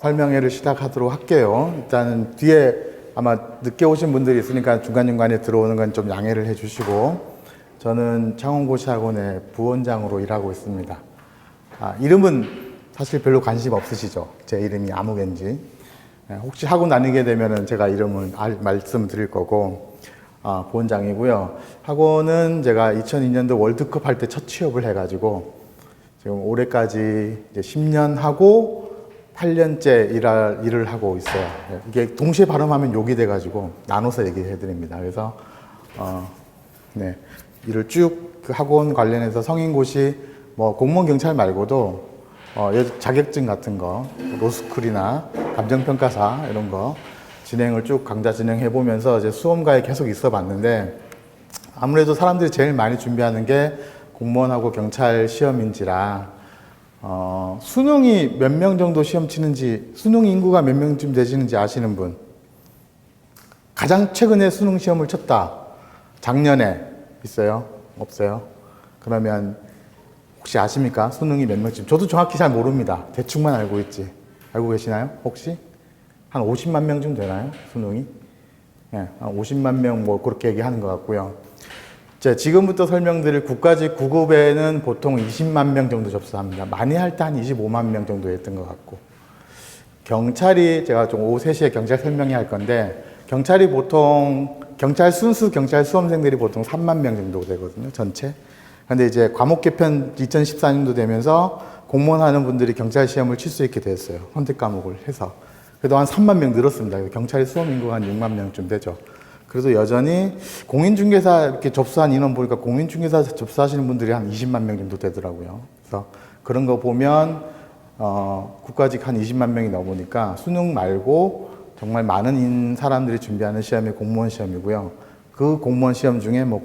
설명회를 시작하도록 할게요. 일단은 뒤에 아마 늦게 오신 분들이 있으니까 중간중간에 들어오는 건 좀 양해를 해 주시고, 저는 창원고시학원의 부원장으로 일하고 있습니다. 이름은 사실 별로 관심 없으시죠? 제 이름이 아무개인지. 혹시 학원 다니게 되면은 제가 이름을 말씀드릴 거고, 부원장이고요. 학원은 제가 2002년도 월드컵 할 때 첫 취업을 해가지고 지금 올해까지 이제 10년 하고 8년째 일을 하고 있어요. 이게 동시에 발음하면 욕이 돼가지고 나눠서 얘기해 드립니다. 그래서 네, 일을 쭉 그 학원 관련해서 성인고시 뭐 공무원 경찰 말고도 자격증 같은 거, 로스쿨이나 감정평가사 이런 거 진행을 쭉 강좌 진행해 보면서 이제 수험가에 계속 있어 봤는데, 아무래도 사람들이 제일 많이 준비하는 게 공무원하고 경찰 시험인지라 수능이 몇 명 정도 시험 치는지, 수능 인구가 몇 명쯤 되시는지 아시는 분? 가장 최근에 수능 시험을 쳤다, 작년에 있어요? 없어요? 그러면 혹시 아십니까? 수능이 몇 명쯤? 저도 정확히 잘 모릅니다. 대충만 알고 있지. 알고 계시나요? 혹시? 한 50만 명쯤 되나요? 수능이? 네, 한 50만 명 뭐 그렇게 얘기하는 것 같고요. 지금부터 설명드릴 국가직 9급에는 보통 20만 명 정도 접수합니다. 많이 할 때 한 25만 명 정도 했던 것 같고, 경찰이 제가 좀 오후 3시에 경찰 설명회 할 건데, 경찰이 보통 경찰 수험생들이 보통 3만 명 정도 되거든요, 전체. 근데 이제 과목 개편 2014년도 되면서 공무원 하는 분들이 경찰 시험을 칠 수 있게 됐어요. 선택 과목을 해서. 그래도 한 3만 명 늘었습니다. 경찰 수험 인구가 한 6만 명쯤 되죠. 그래도 여전히 공인중개사 이렇게 접수한 인원 보니까 공인중개사 접수하시는 분들이 한 20만 명 정도 되더라고요. 그래서 그런 거 보면 국가직 한 20만 명이 넘으니까 수능 말고 정말 많은 사람들이 준비하는 시험이 공무원 시험이고요. 그 공무원 시험 중에 뭐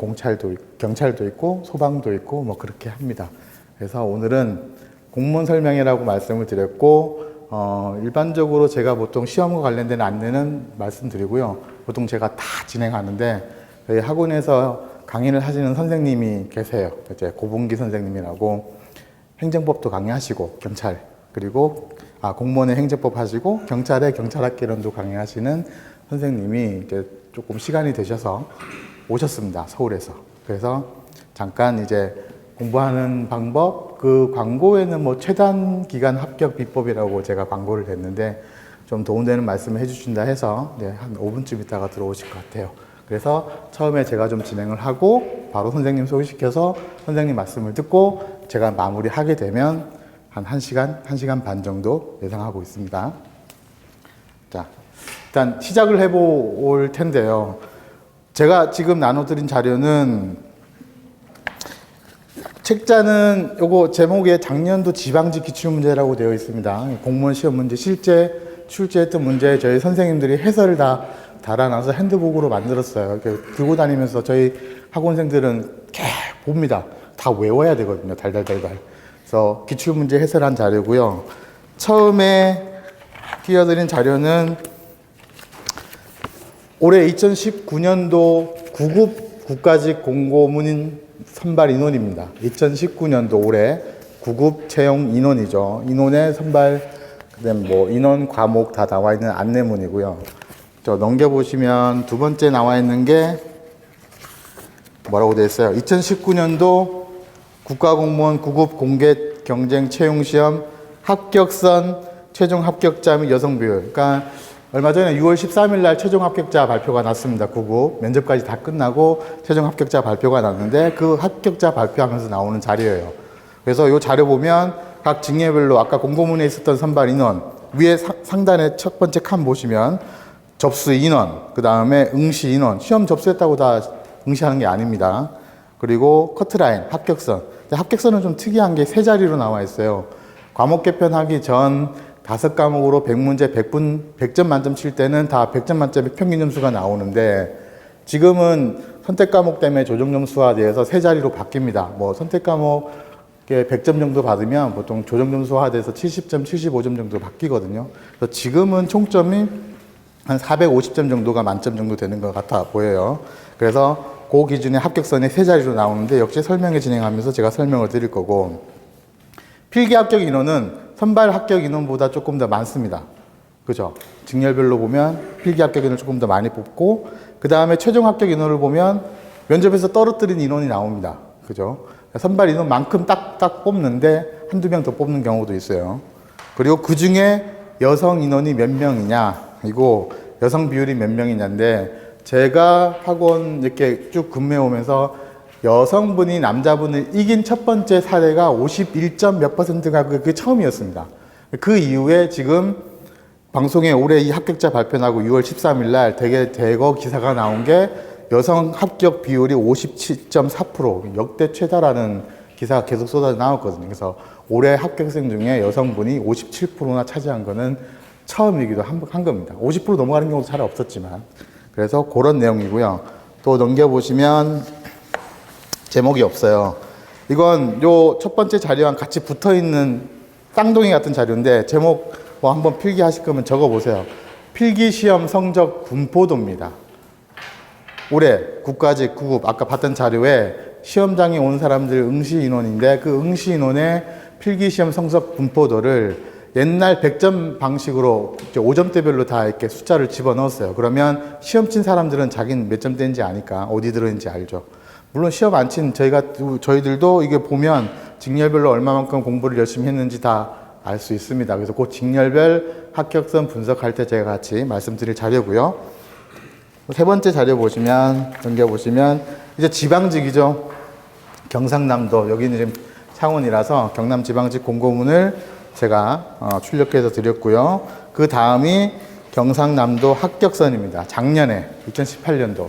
경찰도 있고 소방도 있고 뭐 그렇게 합니다. 그래서 오늘은 공무원 설명회라고 말씀을 드렸고, 일반적으로 제가 보통 시험과 관련된 안내는 말씀드리고요. 보통 제가 다 진행하는데, 저희 학원에서 강의를 하시는 선생님이 계세요. 이제 고봉기 선생님이라고, 행정법도 강의하시고 경찰, 그리고 공무원의 행정법 하시고 경찰의 경찰학개론도 강의하시는 선생님이 이제 조금 시간이 되셔서 오셨습니다, 서울에서. 그래서 잠깐 이제 공부하는 방법, 그 광고에는 뭐 최단 기간 합격 비법이라고 제가 광고를 했는데 좀 도움되는 말씀을 해주신다 해서 한 5분쯤 있다가 들어오실 것 같아요. 그래서 처음에 제가 좀 진행을 하고 바로 선생님 소개시켜서 선생님 말씀을 듣고 제가 마무리하게 되면 한 1시간 반 정도 예상하고 있습니다. 자, 일단 시작을 해볼 텐데요. 제가 지금 나눠드린 자료는, 책자는 요거 제목에 작년도 지방직 기출문제라고 되어 있습니다. 공무원 시험 문제 실제 출제했던 문제에 저희 선생님들이 해설을 다 달아놔서 핸드북으로 만들었어요. 들고 다니면서 저희 학원생들은 계속 봅니다. 다 외워야 되거든요, 달달달달. 그래서 기출문제 해설한 자료고요. 처음에 띄워드린 자료는 올해 2019년도 9급 국가직 공고문 선발 인원입니다. 2019년도 올해 9급 채용 인원이죠. 인원의 선발, 그다음 뭐 인원 과목 다 나와 있는 안내문이고요. 저 넘겨보시면 두 번째 나와 있는 게 뭐라고 되어 있어요? 2019년도 국가공무원 9급 공개 경쟁 채용시험 합격선 최종 합격자 및 여성 비율. 그러니까 얼마 전에 6월 13일 날 최종 합격자 발표가 났습니다. 9급 면접까지 다 끝나고 최종 합격자 발표가 났는데, 그 합격자 발표하면서 나오는 자료예요. 그래서 이 자료 보면 각 직례별로 아까 공고문에 있었던 선발 인원, 위에 상단에 첫 번째 칸 보시면 접수 인원, 그 다음에 응시 인원, 시험 접수했다고 다 응시하는 게 아닙니다. 그리고 커트라인, 합격선. 합격선은 좀 특이한 게 세 자리로 나와 있어요. 과목 개편하기 전 5과목으로 100문제 100점 만점 칠 때는 다 100점 만점의 평균 점수가 나오는데, 지금은 선택 과목 때문에 조정 점수화 돼서 세 자리로 바뀝니다. 뭐 선택 과목에 100점 정도 받으면 보통 조정 점수화 돼서 70점, 75점 정도 바뀌거든요. 그래서 지금은 총점이 한 450점 정도가 만점 정도 되는 것 같아 보여요. 그래서 그 기준의 합격선이 세 자리로 나오는데, 역시 설명회 진행하면서 제가 설명을 드릴 거고, 필기 합격 인원은 선발 합격 인원보다 조금 더 많습니다. 그죠? 직렬별로 보면 필기 합격 인원을 조금 더 많이 뽑고, 그 다음에 최종 합격 인원을 보면 면접에서 떨어뜨린 인원이 나옵니다. 그죠? 선발 인원만큼 딱딱 뽑는데 한두 명 더 뽑는 경우도 있어요. 그리고 그 중에 여성 인원이 몇 명이냐, 이거 여성 비율이 몇 명이냐인데, 제가 학원 이렇게 쭉 근무해 오면서 여성분이 남자분을 이긴 첫 번째 사례가 51점 몇 %가 그게 처음이었습니다. 그 이후에 지금 방송에 올해 이 합격자 발표 나고 6월 13일 날 대거 기사가 나온 게 여성 합격 비율이 57.4%, 역대 최다라는 기사가 계속 쏟아져 나왔거든요. 그래서 올해 합격생 중에 여성분이 57%나 차지한 거는 처음이기도 한 겁니다. 50% 넘어가는 경우도 잘 없었지만. 그래서 그런 내용이고요. 또 넘겨보시면 제목이 없어요. 이건 요 첫 번째 자료랑 같이 붙어 있는 쌍둥이 같은 자료인데, 제목 뭐 한번 필기하실 거면 적어보세요. 필기시험 성적 분포도입니다. 올해 국가직 9급 아까 봤던 자료에 시험장에 온 사람들 응시 인원인데, 그 응시 인원의 필기시험 성적 분포도를 옛날 100점 방식으로 5점대별로 다 이렇게 숫자를 집어넣었어요. 그러면 시험 친 사람들은 자기는 몇 점대인지 아니까 어디 들어있는지 알죠. 물론 시험 안 친 저희들도 이게 보면 직렬별로 얼마만큼 공부를 열심히 했는지 다 알 수 있습니다. 그래서 그 직렬별 합격선 분석할 때 제가 같이 말씀드릴 자료고요. 세 번째 자료 보시면, 넘겨보시면, 이제 지방직이죠. 경상남도, 여기는 지금 창원이라서 경남 지방직 공고문을 제가 출력해서 드렸고요. 그 다음이 경상남도 합격선입니다. 작년에 2018년도.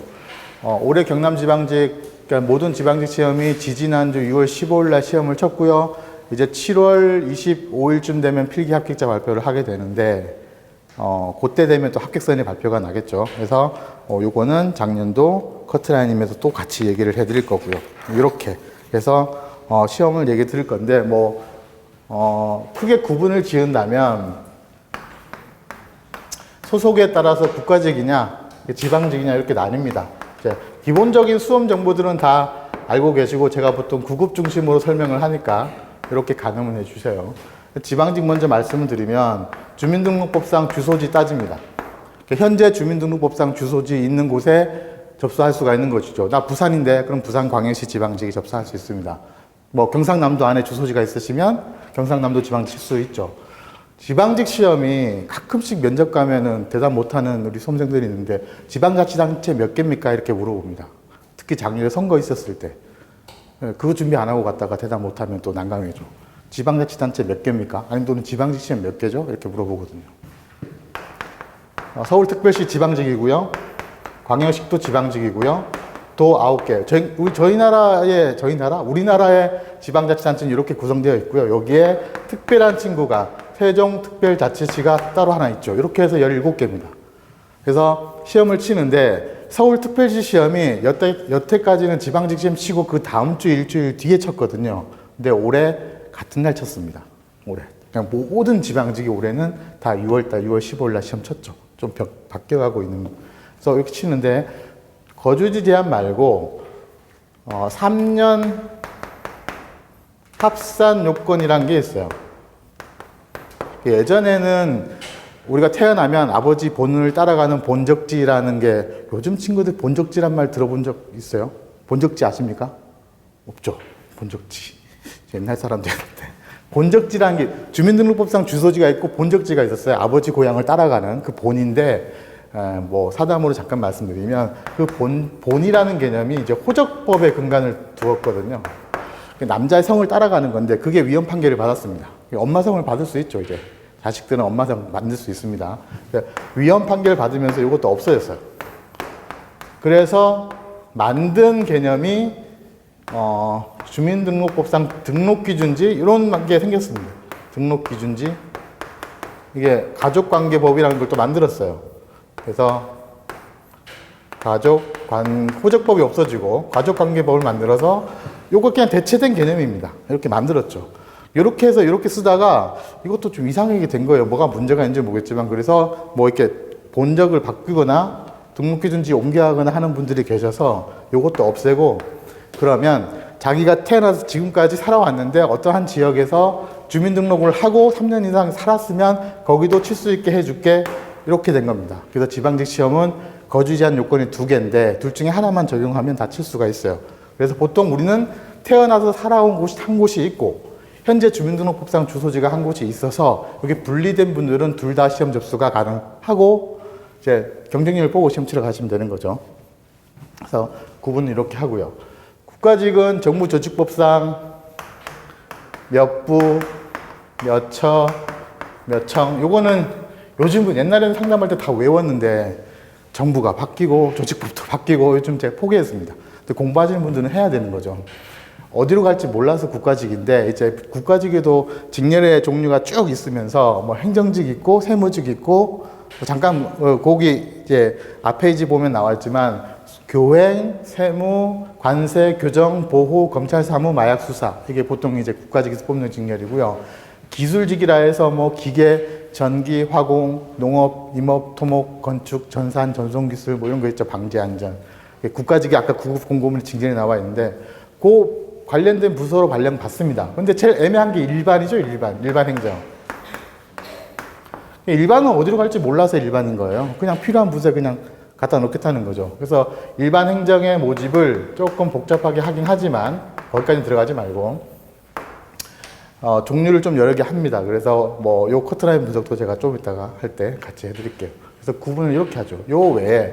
올해 경남 지방직, 그러니까 모든 지방직 시험이 지지난주 6월 15일 날 시험을 쳤고요. 이제 7월 25일쯤 되면 필기 합격자 발표를 하게 되는데, 그때 되면 또 합격선이 발표가 나겠죠. 그래서 요거는 작년도 커트라인님에서 또 같이 얘기를 해드릴 거고요. 이렇게 해서 시험을 얘기 드릴 건데, 크게 구분을 지은다면 소속에 따라서 국가직이냐 지방직이냐 이렇게 나뉩니다. 이제 기본적인 수험 정보들은 다 알고 계시고, 제가 보통 9급 중심으로 설명을 하니까 이렇게 가늠을 해주세요. 지방직 먼저 말씀을 드리면 주민등록법상 주소지 따집니다. 현재 주민등록법상 주소지 있는 곳에 접수할 수가 있는 것이죠. 나 부산인데 그럼 부산광역시 지방직이 접수할 수 있습니다. 경상남도 안에 주소지가 있으시면 경상남도 지방직 칠 수 있죠. 지방직 시험이 가끔씩 면접 가면은 대답 못하는 우리 수험생들이 있는데, 지방자치단체 몇 개입니까? 이렇게 물어봅니다. 특히 작년에 선거 있었을 때. 그거 준비 안 하고 갔다가 대답 못하면 또 난감해져. 지방자치단체 몇 개입니까? 아니면 또는 지방직 시험 몇 개죠? 이렇게 물어보거든요. 서울특별시 지방직이고요. 광역시도 지방직이고요. 도 9개. 우리나라의 지방자치단체는 이렇게 구성되어 있고요. 여기에 특별한 친구가 세종특별자치시가 따로 하나 있죠. 이렇게 해서 17개입니다. 그래서 시험을 치는데, 서울특별시 시험이 여태까지는 지방직 시험 치고 그 다음 주 일주일 뒤에 쳤거든요. 근데 올해 같은 날 쳤습니다. 올해. 그냥 모든 지방직이 올해는 다 6월달, 6월 15일날 시험 쳤죠. 좀 바뀌어가고 있는. 그래서 이렇게 치는데, 거주지 제한 말고 3년 합산 요건이란 게 있어요. 예전에는 우리가 태어나면 아버지 본을 따라가는 본적지라는 게, 요즘 친구들 본적지란 말 들어본 적 있어요? 본적지 아십니까? 없죠. 본적지. 옛날 사람들인데. 본적지라는 게 주민등록법상 주소지가 있고 본적지가 있었어요. 아버지 고향을 따라가는 그 본인데, 사담으로 잠깐 말씀드리면, 그 본이라는 개념이 이제 호적법에 근간을 두었거든요. 남자의 성을 따라가는 건데, 그게 위헌 판결을 받았습니다. 엄마 성을 받을 수 있죠, 이제. 자식들은 엄마 성 만들 수 있습니다. 위헌 판결 받으면서 이것도 없어졌어요. 그래서 만든 개념이 주민등록법상 등록기준지 이런 게 생겼습니다. 등록기준지. 이게 가족관계법이라는 걸 또 만들었어요. 그래서 호적법이 없어지고 가족관계법을 만들어서 요거 그냥 대체된 개념입니다. 이렇게 만들었죠. 이렇게 해서 이렇게 쓰다가 이것도 좀 이상하게 된 거예요. 뭐가 문제가 있는지 모르겠지만, 그래서 이렇게 본적을 바꾸거나 등록기준지 옮겨가거나 하는 분들이 계셔서 이것도 없애고, 그러면 자기가 태어나서 지금까지 살아왔는데 어떠한 지역에서 주민등록을 하고 3년 이상 살았으면 거기도 칠 수 있게 해줄게. 이렇게 된 겁니다. 그래서 지방직 시험은 거주 제한 요건이 2개인데 둘 중에 하나만 적용하면 다 칠 수가 있어요. 그래서 보통 우리는 태어나서 살아온 곳이 한 곳이 있고 현재 주민등록법상 주소지가 한 곳이 있어서 여기 분리된 분들은 둘 다 시험 접수가 가능하고 이제 경쟁률을 보고 시험 치러 가시면 되는 거죠. 그래서 구분은 이렇게 하고요. 국가직은 정부조직법상 몇 부, 몇 처, 몇 청. 요거는 요즘은 옛날에는 상담할 때 다 외웠는데 정부가 바뀌고 조직법도 바뀌고 요즘 제가 포기했습니다. 근데 공부하시는 분들은 해야 되는 거죠. 어디로 갈지 몰라서 국가직인데 이제 국가직에도 직렬의 종류가 쭉 있으면서 뭐 행정직 있고 세무직 있고 잠깐 거기 이제 앞 페이지 보면 나왔지만 교행, 세무, 관세, 교정, 보호, 검찰 사무, 마약 수사 이게 보통 이제 국가직에서 뽑는 직렬이고요. 기술직이라 해서 뭐 기계, 전기, 화공, 농업, 임업, 토목, 건축, 전산, 전송기술 뭐 이런 거 있죠. 방재, 안전. 국가직이 아까 구급 공고문에 직전에 나와 있는데 그 관련된 부서로 발령 받습니다. 근데 제일 애매한 게 일반이죠. 일반 행정. 일반은 어디로 갈지 몰라서 일반인 거예요. 그냥 필요한 부서에 그냥 갖다 놓겠다는 거죠. 그래서 일반 행정의 모집을 조금 복잡하게 하긴 하지만 거기까지 들어가지 말고 종류를 좀 여러 개 합니다. 그래서 뭐 요 커트라인 분석도 제가 좀 이따가 할 때 같이 해드릴게요. 그래서 구분을 이렇게 하죠. 요 외에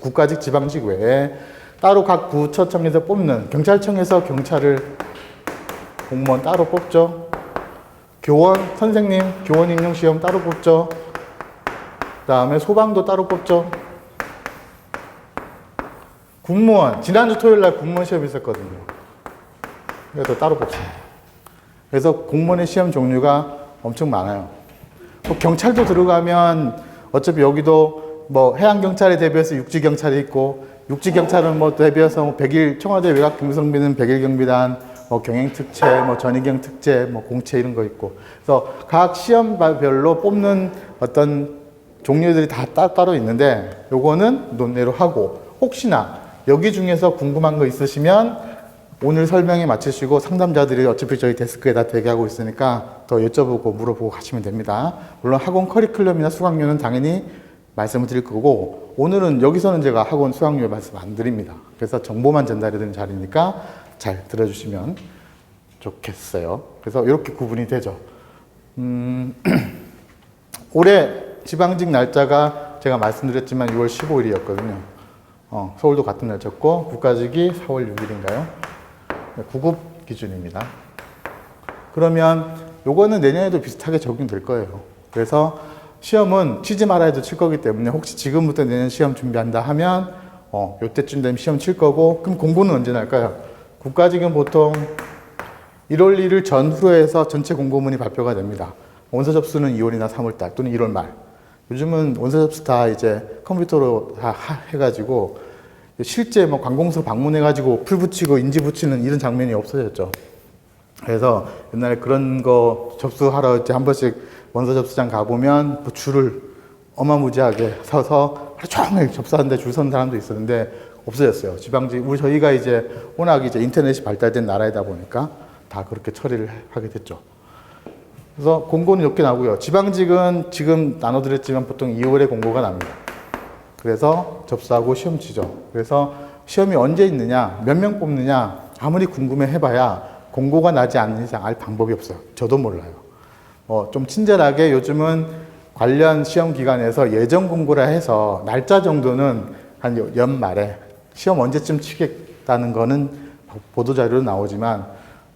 국가직, 지방직 외에 따로 각 구처청에서 뽑는 경찰청에서 경찰을 공무원 따로 뽑죠. 교원, 선생님, 교원 임용 시험 따로 뽑죠. 그 다음에 소방도 따로 뽑죠. 군무원, 지난주 토요일 날 군무원 시험이 있었거든요. 그래서 따로 뽑습니다. 그래서 공무원의 시험 종류가 엄청 많아요. 경찰도 들어가면 어차피 여기도 뭐 해양경찰에 대비해서 육지경찰이 있고 육지경찰은 뭐 대비해서 뭐 100일 청와대 외곽경성비는 100일 경비단, 뭐 경행특채, 뭐 전위경특채, 뭐 공채 이런 거 있고 그래서 각 시험별로 뽑는 어떤 종류들이 다 따로 있는데 요거는 논외로 하고 혹시나 여기 중에서 궁금한 거 있으시면 오늘 설명에 맞추시고 상담자들이 어차피 저희 데스크에 다 대기하고 있으니까 더 여쭤보고 물어보고 가시면 됩니다. 물론 학원 커리큘럼이나 수강료는 당연히 말씀을 드릴 거고 오늘은 여기서는 제가 학원 수강료 말씀 안 드립니다. 그래서 정보만 전달해 드리는 자리니까 잘 들어주시면 좋겠어요. 그래서 이렇게 구분이 되죠. 올해 지방직 날짜가 제가 말씀드렸지만 6월 15일이었거든요. 서울도 같은 날짜고 국가직이 4월 6일인가요? 구급 기준입니다. 그러면 요거는 내년에도 비슷하게 적용될 거예요. 그래서 시험은 치지 말아야도 칠 거기 때문에 혹시 지금부터 내년 시험 준비한다 하면 요때쯤 되면 시험 칠 거고 그럼 공고는 언제 날까요? 국가직은 보통 1월 1일 전후에서 전체 공고문이 발표가 됩니다. 원서 접수는 2월이나 3월달 또는 1월 말. 요즘은 원서 접수 다 이제 컴퓨터로 다 해가지고 실제 뭐 관공서 방문해가지고 풀 붙이고 인지 붙이는 이런 장면이 없어졌죠. 그래서 옛날에 그런 거 접수하러 이제 한 번씩 원서 접수장 가보면 뭐 줄을 어마무지하게 서서 하루 종일 접수하는데 줄 선 사람도 있었는데 없어졌어요. 지방직, 저희가 이제 워낙 이제 인터넷이 발달된 나라이다 보니까 다 그렇게 처리를 하게 됐죠. 그래서 공고는 이렇게 나오고요. 지방직은 지금 나눠드렸지만 보통 2월에 공고가 납니다. 그래서 접수하고 시험 치죠. 그래서 시험이 언제 있느냐, 몇 명 뽑느냐, 아무리 궁금해 해봐야 공고가 나지 않는 이상 알 방법이 없어요. 저도 몰라요. 좀 친절하게 요즘은 관련 시험 기관에서 예정 공고라 해서 날짜 정도는 한 연말에 시험 언제쯤 치겠다는 거는 보도자료로 나오지만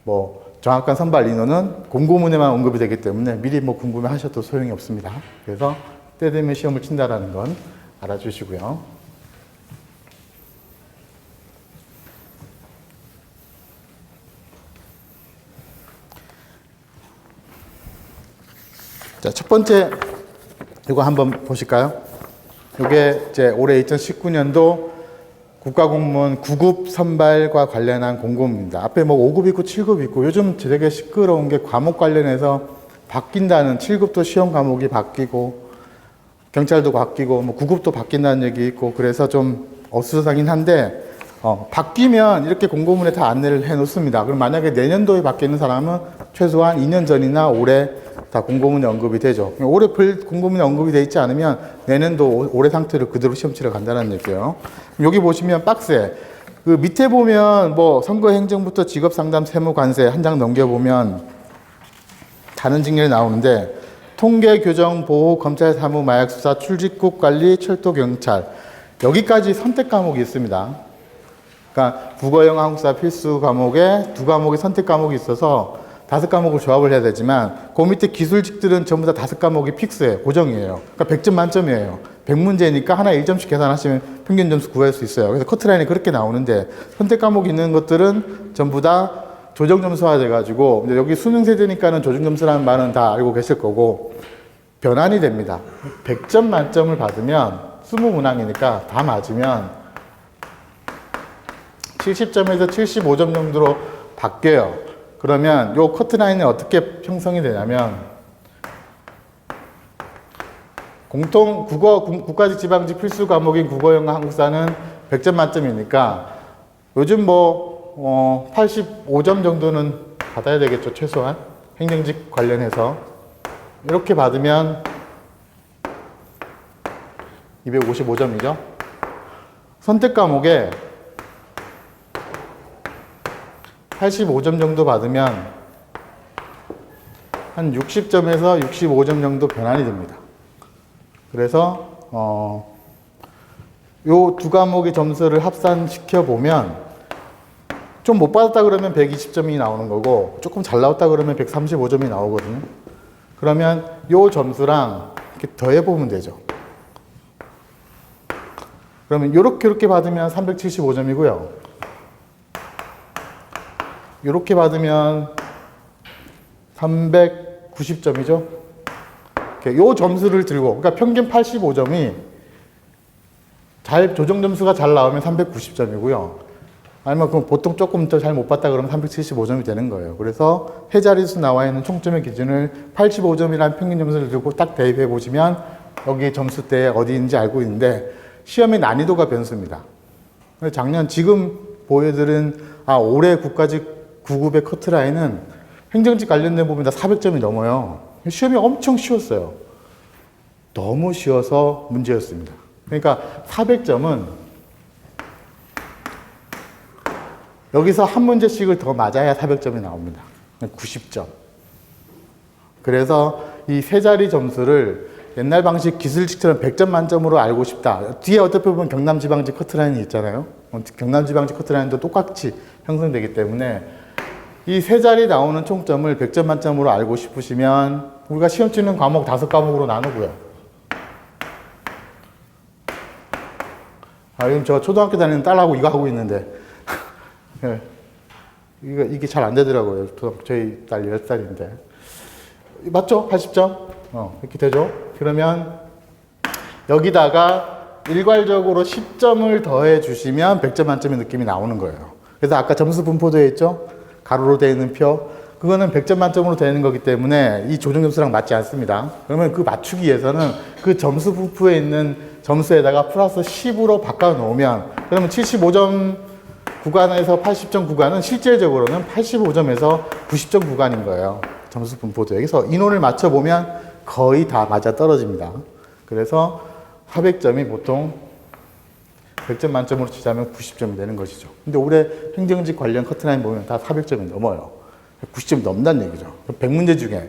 뭐 정확한 선발 인원은 공고문에만 언급이 되기 때문에 미리 뭐 궁금해 하셔도 소용이 없습니다. 그래서 때 되면 시험을 친다라는 건 알아주시고요. 자, 첫 번째 이거 한번 보실까요? 이게 이제 올해 2019년도 국가공무원 9급 선발과 관련한 공고문입니다. 앞에 뭐 5급 있고 7급 있고 요즘 되게 시끄러운 게 과목 관련해서 바뀐다는 7급도 시험 과목이 바뀌고 경찰도 바뀌고 뭐 9급도 바뀐다는 얘기 있고 그래서 좀 어수선하긴 한데 바뀌면 이렇게 공고문에 다 안내를 해 놓습니다. 그럼 만약에 내년도에 바뀌는 사람은 최소한 2년 전이나 올해 다 공고문에 언급이 되죠. 올해 공고문에 언급이 돼 있지 않으면 내년도 올해 상태로 그대로 시험 치러 간다는 얘기예요. 여기 보시면 박스에 그 밑에 보면 뭐 선거행정부터 직업상담 세무관세 한 장 넘겨보면 다른 직렬이 나오는데 통계, 교정, 보호, 검찰, 사무, 마약 수사, 출입국 관리, 철도, 경찰 여기까지 선택 과목이 있습니다. 그러니까 국어, 영어, 한국사 필수 과목에 두 과목의 선택 과목이 있어서 5과목을 조합을 해야 되지만 그 밑에 기술직들은 전부 다 5과목이 픽스예요. 고정이에요. 그러니까 100점 만점이에요. 100문제니까 하나 1점씩 계산하시면 평균 점수 구할 수 있어요. 그래서 커트라인이 그렇게 나오는데 선택 과목이 있는 것들은 전부 다 조정 점수화 돼가지고 여기 수능 세대니까는 조정 점수라는 말은 다 알고 계실 거고 변환이 됩니다. 100점 만점을 받으면 20문항이니까 다 맞으면 70점에서 75점 정도로 바뀌어요. 그러면 요 커트라인이 어떻게 형성이 되냐면 공통 국어 국가직 지방직 필수 과목인 국어, 영어, 한국사는 100점 만점이니까 요즘 뭐 85점 정도는 받아야 되겠죠. 최소한 행정직 관련해서 이렇게 받으면 255점이죠. 선택 과목에 85점 정도 받으면 한 60점에서 65점 정도 변환이 됩니다. 그래서 요 두 과목의 점수를 합산시켜 보면 좀 못 받았다 그러면 120점이 나오는 거고 조금 잘 나왔다 그러면 135점이 나오거든요. 그러면 요 점수랑 이렇게 더해 보면 되죠. 그러면 이렇게 받으면 375점이고요. 이렇게 받으면 390점이죠. 이 점수를 들고, 그러니까 평균 85점이 조정 점수가 잘 나오면 390점이고요. 아니면 그럼 보통 조금 더 잘 못 봤다 그러면 375점이 되는 거예요. 그래서 해자리수 나와 있는 총점의 기준을 85점이라는 평균 점수를 들고 딱 대입해 보시면 여기 점수대에 어디 있는지 알고 있는데 시험의 난이도가 변수입니다. 작년 지금 보여드린 올해 국가직 9급의 커트라인은 행정직 관련된 부분이 다 400점이 넘어요. 시험이 엄청 쉬웠어요. 너무 쉬워서 문제였습니다. 그러니까 400점은 여기서 한 문제씩을 더 맞아야 400점이 나옵니다. 90점. 그래서 이 세 자리 점수를 옛날 방식 기술직처럼 100점 만점으로 알고 싶다. 뒤에 어떻게 보면 경남지방직 커트라인이 있잖아요. 경남지방직 커트라인도 똑같이 형성되기 때문에 이 세 자리 나오는 총점을 100점 만점으로 알고 싶으시면 우리가 시험 치는 과목 5과목으로 나누고요. 지금 저 초등학교 다니는 딸하고 이거 하고 있는데 네. 이게 잘 안 되더라고요. 저희 딸 10살인데. 맞죠? 80점? 이렇게 되죠? 그러면 여기다가 일괄적으로 10점을 더해 주시면 100점 만점의 느낌이 나오는 거예요. 그래서 아까 점수 분포되어 있죠? 가로로 되어 있는 표. 그거는 100점 만점으로 되는 거기 때문에 이 조정 점수랑 맞지 않습니다. 그러면 그 맞추기 위해서는 그 점수 분포에 있는 점수에다가 플러스 10으로 바꿔 놓으면 그러면 75점 구간에서 80점 구간은 실질적으로는 85점에서 90점 구간인 거예요. 점수 분포도. 여기서 인원을 맞춰보면 거의 다 맞아 떨어집니다. 그래서 400점이 보통 100점 만점으로 치자면 90점이 되는 것이죠. 근데 올해 행정직 관련 커트라인 보면 다 400점이 넘어요. 90점이 넘는다는 얘기죠. 100문제 중에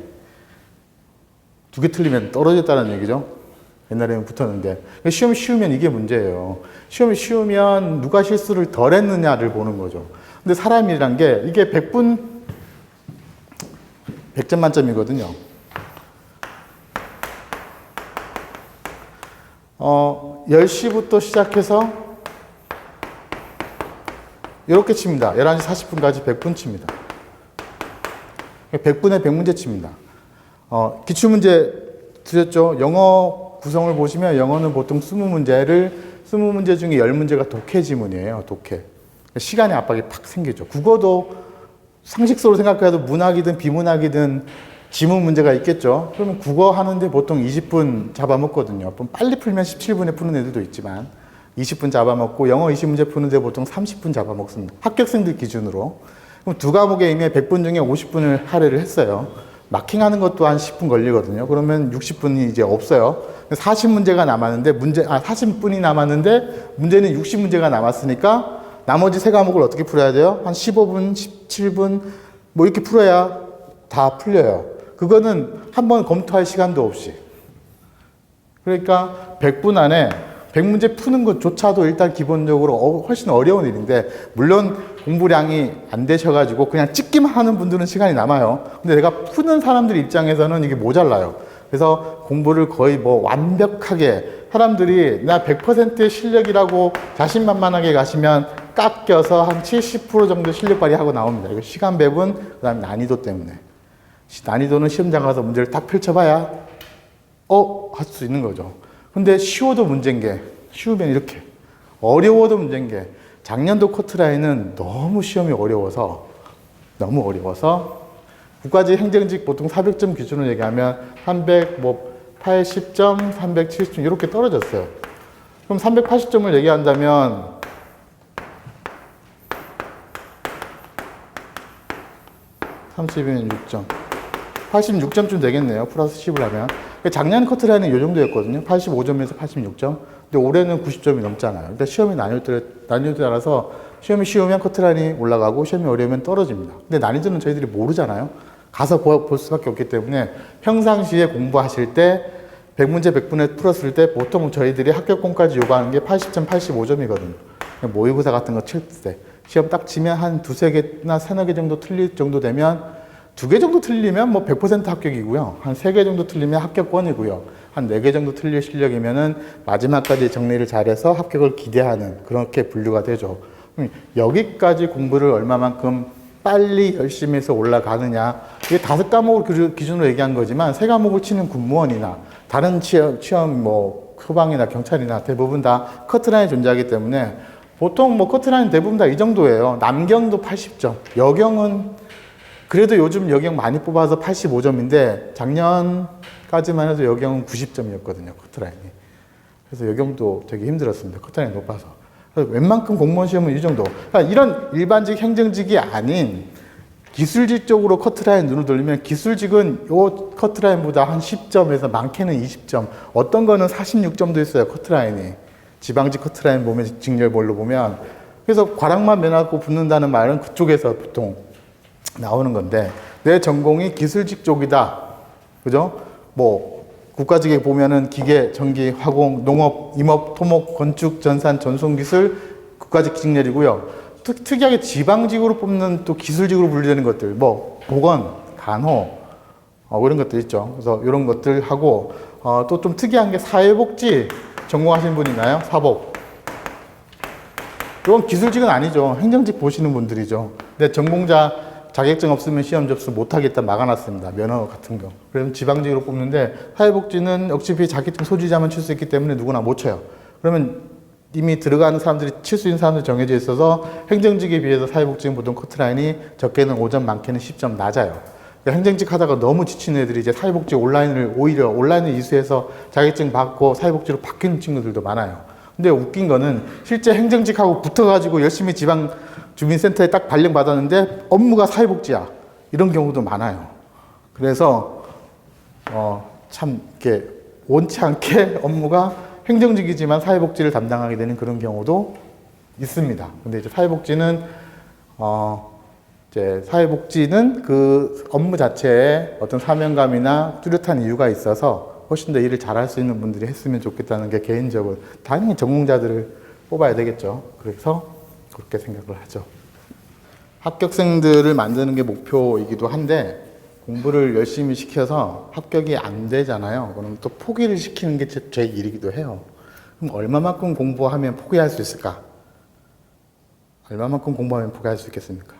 2개 틀리면 떨어졌다는 얘기죠. 옛날에는 붙었는데. 시험이 쉬우면 이게 문제예요. 시험이 쉬우면 누가 실수를 덜 했느냐를 보는 거죠. 근데 사람이란 게 이게 100점 만점이거든요. 10시부터 시작해서 이렇게 칩니다. 11시 40분까지 100분 칩니다. 100분에 100문제 칩니다. 기출문제 드렸죠? 영어 구성을 보시면 영어는 보통 20문제 중에 10문제가 독해 지문이에요. 독해. 시간의 압박이 팍 생기죠. 국어도 상식적으로 생각해도 문학이든 비문학이든 지문 문제가 있겠죠. 그러면 국어 하는데 보통 20분 잡아먹거든요. 빨리 풀면 17분에 푸는 애들도 있지만 20분 잡아먹고 영어 20문제 푸는데 보통 30분 잡아먹습니다. 합격생들 기준으로. 그럼 두 과목에 이미 100분 중에 50분을 할애를 했어요. 마킹하는 것도 한 10분 걸리거든요. 그러면 60분이 이제 없어요. 40문제가 남았는데 40분이 남았는데 문제는 60문제가 남았으니까 나머지 세 과목을 어떻게 풀어야 돼요? 한 15분, 17분 뭐 이렇게 풀어야 다 풀려요. 그거는 한번 검토할 시간도 없이. 그러니까 100분 안에 100문제 푸는 것조차도 일단 기본적으로 훨씬 어려운 일인데, 물론 공부량이 안 되셔가지고 그냥 찍기만 하는 분들은 시간이 남아요. 근데 내가 푸는 사람들 입장에서는 이게 모자라요. 그래서 공부를 거의 뭐 완벽하게, 사람들이 나 100%의 실력이라고 자신만만하게 가시면 깎여서 한 70% 정도 실력 발휘하고 나옵니다. 이거 시간 배분, 그 다음에 난이도 때문에. 난이도는 시험장 가서 문제를 딱 펼쳐봐야 할 수 있는 거죠. 근데 쉬워도 문제인 게, 쉬우면 이렇게, 어려워도 문제인 게, 작년도 커트라인은 너무 시험이 어려워서 국가직 행정직 보통 400점 기준으로 얘기하면 380점, 370점 이렇게 떨어졌어요. 그럼 380점을 얘기한다면 30은 6점, 86점쯤 되겠네요. 플러스 10을 하면. 작년 커트라인은 이 정도였거든요. 85점에서 86점. 근데 올해는 90점이 넘잖아요. 그러니까 시험이 난이도에 따라서 시험이 쉬우면 커트라인이 올라가고 시험이 어려우면 떨어집니다. 근데 난이도는 저희들이 모르잖아요. 가서 볼 수밖에 없기 때문에 평상시에 공부하실 때 100문제 100분에 풀었을 때 보통 저희들이 합격권까지 요구하는 게 80점, 85점이거든요. 모의고사 같은 거 칠 때. 시험 딱 치면 한 두세 개나 서너 개 정도 틀릴 정도 되면, 두 개 정도 틀리면 뭐 100% 합격이고요. 한 세 개 정도 틀리면 합격권이고요. 한 네 개 정도 틀릴 실력이면은 마지막까지 정리를 잘해서 합격을 기대하는, 그렇게 분류가 되죠. 여기까지 공부를 얼마만큼 빨리 열심히 해서 올라가느냐. 이게 5과목을 기준으로 얘기한 거지만 3과목을 치는 군무원이나 다른 시험 뭐 소방이나 경찰이나 대부분 다 커트라인이 존재하기 때문에 보통 뭐 커트라인 대부분 다 이 정도예요. 남경도 80점, 여경은 그래도 요즘 여경 많이 뽑아서 85점인데 작년까지만 해도 여경은 90점이었거든요, 커트라인이. 그래서 여경도 되게 힘들었습니다, 커트라인이 높아서. 그래서 웬만큼 공무원 시험은 이 정도. 그러니까 이런 일반직 행정직이 아닌 기술직 쪽으로 커트라인 눈을 돌리면, 기술직은 요 커트라인보다 한 10점에서 많게는 20점, 어떤 거는 46점도 있어요, 커트라인이. 지방직 커트라인 보면, 직렬별로 보면. 그래서 과락만 면하고 붙는다는 말은 그쪽에서 보통 나오는 건데, 내 전공이 기술직 쪽이다. 그죠? 뭐, 국가직에 보면은 기계, 전기, 화공, 농업, 임업, 토목, 건축, 전산, 전송기술, 국가직 직렬이고요. 특이하게 지방직으로 뽑는 또 기술직으로 분류되는 것들, 뭐, 보건, 간호, 이런 것들 있죠. 그래서 이런 것들 하고, 또 좀 특이한 게 사회복지 전공하시는 분 있나요? 사복. 이건 기술직은 아니죠. 행정직 보시는 분들이죠. 근데 전공자 자격증 없으면 시험 접수 못하겠다 막아놨습니다. 면허 같은 거. 그래서 지방직으로 뽑는데, 사회복지는 어차피 자격증 소지자만 칠 수 있기 때문에 누구나 못 쳐요. 그러면 이미 들어가는 사람들이 칠 수 있는 사람들이 정해져 있어서 행정직에 비해서 사회복지는 보통 커트라인이 적게는 5점, 많게는 10점 낮아요. 그러니까 행정직 하다가 너무 지친 애들이 이제 사회복지 오히려 온라인을 이수해서 자격증 받고 사회복지로 바뀌는 친구들도 많아요. 근데 웃긴 거는 실제 행정직하고 붙어가지고 열심히 지방 주민센터에 딱 발령받았는데 업무가 사회복지야. 이런 경우도 많아요. 그래서 참 이렇게 원치 않게 업무가 행정직이지만 사회복지를 담당하게 되는 그런 경우도 있습니다. 근데 이제 사회복지는 그 업무 자체에 어떤 사명감이나 뚜렷한 이유가 있어서 훨씬 더 일을 잘할 수 있는 분들이 했으면 좋겠다는 게 개인적으로, 당연히 전공자들을 뽑아야 되겠죠. 그래서 그렇게 생각을 하죠. 합격생들을 만드는 게 목표이기도 한데, 공부를 열심히 시켜서 합격이 안 되잖아요. 그럼 또 포기를 시키는 게 제 일이기도 해요. 그럼 얼마만큼 공부하면 포기할 수 있을까? 얼마만큼 공부하면 포기할 수 있겠습니까?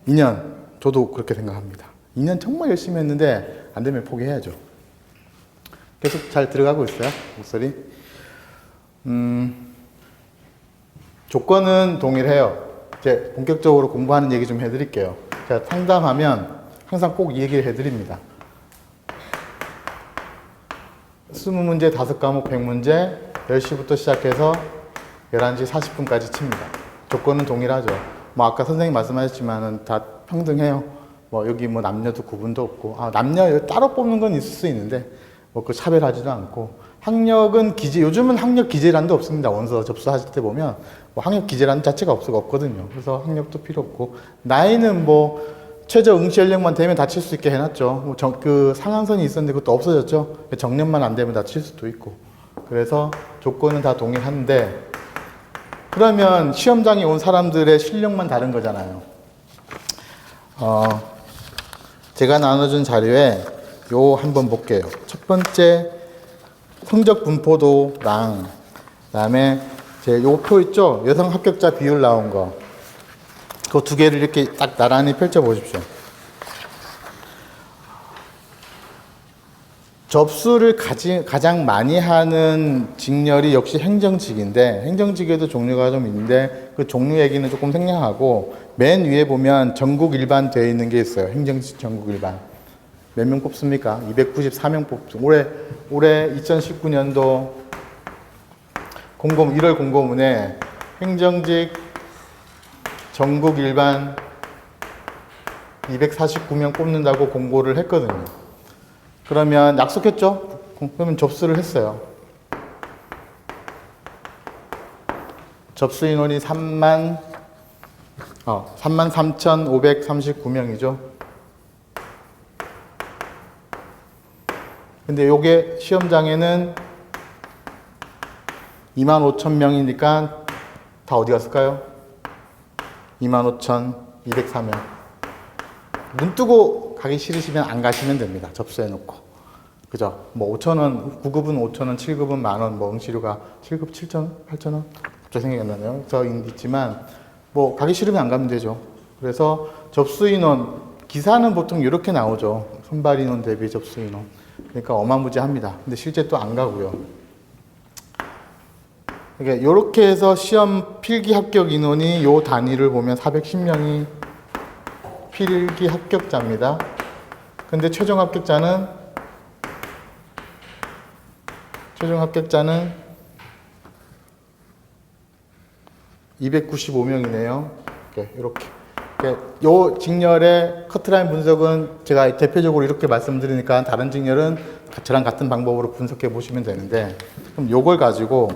2년. 저도 그렇게 생각합니다. 2년 정말 열심히 했는데 안 되면 포기해야죠. 계속 잘 들어가고 있어요, 목소리? 조건은 동일해요. 이제 본격적으로 공부하는 얘기 좀 해드릴게요. 제가 상담하면 항상 꼭 이 얘기를 해드립니다. 20문제 5과목 100문제, 10시부터 시작해서 11시 40분까지 칩니다. 조건은 동일하죠. 뭐 아까 선생님 말씀하셨지만은 다 평등해요. 뭐 여기 뭐 남녀도 구분도 없고, 남녀 따로 뽑는 건 있을 수 있는데 뭐 그 차별하지도 않고, 학력은 요즘은 학력 기재란도 없습니다. 원서 접수하실 때 보면 뭐 학력 기재란 자체가 없거든요. 그래서 학력도 필요 없고, 나이는 뭐 최저 응시 연령만 되면 다 칠 수 있게 해놨죠. 뭐 그 상한선이 있었는데 그것도 없어졌죠. 정년만 안 되면 다 칠 수도 있고. 그래서 조건은 다 동일한데, 그러면 시험장에 온 사람들의 실력만 다른 거잖아요. 제가 나눠준 자료에 요 한번 볼게요. 첫 번째 성적 분포도랑, 그다음에 제 요 표 있죠? 여성 합격자 비율 나온 거. 그 두 개를 이렇게 딱 나란히 펼쳐 보십시오. 접수를 가장 많이 하는 직렬이 역시 행정직인데, 행정직에도 종류가 좀 있는데 그 종류 얘기는 조금 생략하고, 맨 위에 보면 전국 일반 되어 있는 게 있어요. 행정직 전국 일반. 몇 명 뽑습니까? 294명 뽑죠. 올해 2019년도 1월 공고문에 행정직 전국 일반 249명 뽑는다고 공고를 했거든요. 그러면 약속했죠? 그러면 접수를 했어요. 접수 인원이 33,539명이죠. 근데 요게 시험장에는 25,000명이니까 다 어디 갔을까요? 25,204명. 눈 뜨고 가기 싫으시면 안 가시면 됩니다. 접수해 놓고. 그죠? 뭐 5,000원, 9급은 5,000원, 7급은 만원, 뭐 응시료가 7급 7,000원, 8,000원? 갑자기 생각이 안 나네요. 저 있지만, 뭐 가기 싫으면 안 가면 되죠. 그래서 접수 인원, 기사는 보통 이렇게 나오죠. 선발 인원 대비 접수 인원. 그러니까 어마무지합니다. 근데 실제 또 안 가고요. 그러니까 이렇게 해서 시험 필기 합격 인원이 요 단위를 보면 410명이 필기 합격자입니다. 근데 최종 합격자는 295명이네요. 이렇게. 요 직렬의 커트라인 분석은 제가 대표적으로 이렇게 말씀드리니까 다른 직렬은 저랑 같은 방법으로 분석해 보시면 되는데, 그럼 요걸 가지고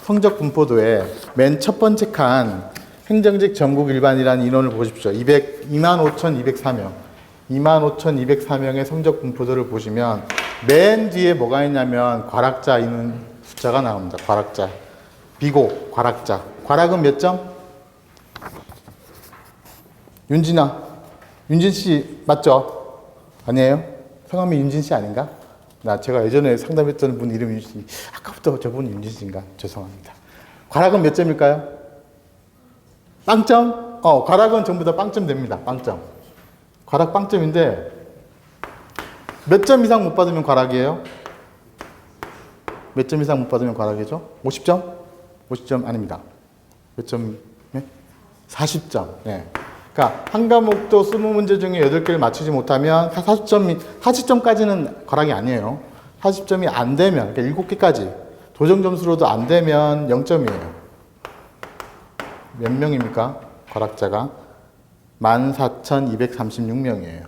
성적 분포도에 맨 첫 번째 칸 행정직 전국 일반이라는 인원을 보십시오. 25,204명. 25,204명의 성적 분포도를 보시면 맨 뒤에 뭐가 있냐면 과락자 있는 숫자가 나옵니다. 과락자. 비고, 과락자. 과락은 몇 점? 윤진 씨 맞죠? 아니에요? 성함이 윤진 씨 아닌가? 제가 예전에 상담했던 분 이름이 윤진 씨. 아까부터 저분이 윤진 씨인가? 죄송합니다. 과락은 몇 점일까요? 빵점? 과락은 전부 다 빵점 됩니다. 빵점. 과락 빵점인데 몇 점 이상 못 받으면 과락이에요? 몇 점 이상 못 받으면 과락이죠? 50점? 50점 아닙니다. 몇 점? 네? 40점. 네. 그러니까 한 과목도 20문제 중에 8개를 맞추지 못하면 40점까지는 과락이 아니에요. 40점이 안 되면, 그러니까 7개까지 도정 점수로도 안 되면 0점이에요. 몇 명입니까? 과락자가 14,236명이에요.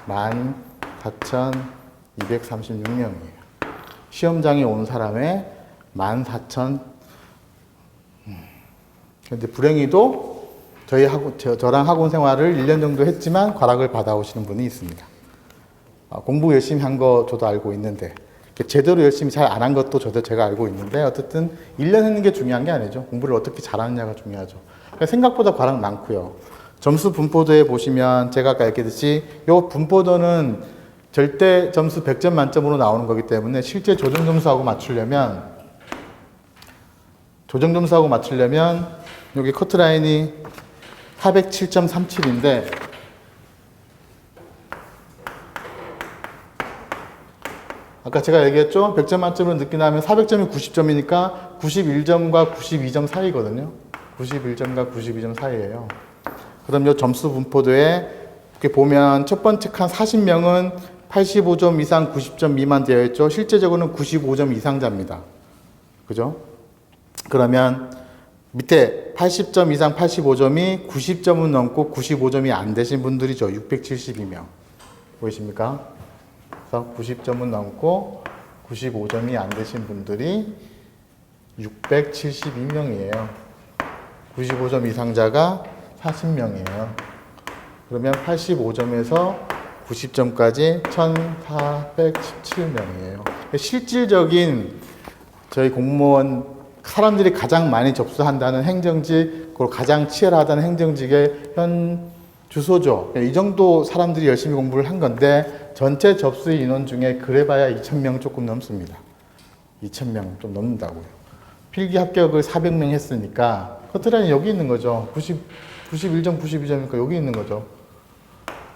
14,236명이에요. 시험장에 온 사람의 14,000. 근데 불행히도 저랑 학원 생활을 1년 정도 했지만 과락을 받아오시는 분이 있습니다. 공부 열심히 한 거 저도 알고 있는데, 제대로 열심히 잘 안 한 것도 제가 알고 있는데, 어쨌든 1년 했는 게 중요한 게 아니죠. 공부를 어떻게 잘하느냐가 중요하죠. 생각보다 과락 많고요. 점수 분포도에 보시면 제가 아까 얘기했듯이 이 분포도는 절대 점수 100점 만점으로 나오는 거기 때문에 실제 조정 점수하고 맞추려면 여기 커트라인이 407.37인데 아까 제가 얘기했죠? 100점 만점으로 느끼나면 400점이 90점이니까 91점과 92점 사이거든요. 91점과 92점 사이예요. 그럼 이 점수 분포도에 이렇게 보면 첫 번째 칸 40명은 85점 이상 90점 미만 되어 있죠. 실제적으로는 95점 이상자입니다. 그죠? 그러면 밑에 80점 이상 85점이 90점은 넘고 95점이 안 되신 분들이죠. 672명. 보이십니까? 그래서 90점은 넘고 95점이 안 되신 분들이 672명이에요. 95점 이상자가 40명이에요. 그러면 85점에서 90점까지 1417명이에요. 실질적인 저희 공무원 사람들이 가장 많이 접수한다는 행정직, 그리고 가장 치열하다는 행정직의 현 주소죠. 이 정도 사람들이 열심히 공부를 한 건데 전체 접수 인원 중에 그래봐야 2,000명 조금 넘습니다. 2,000명 좀 넘는다고요. 필기 합격을 400명 했으니까 커트라인이 여기 있는 거죠. 91점, 92점이니까 여기 있는 거죠.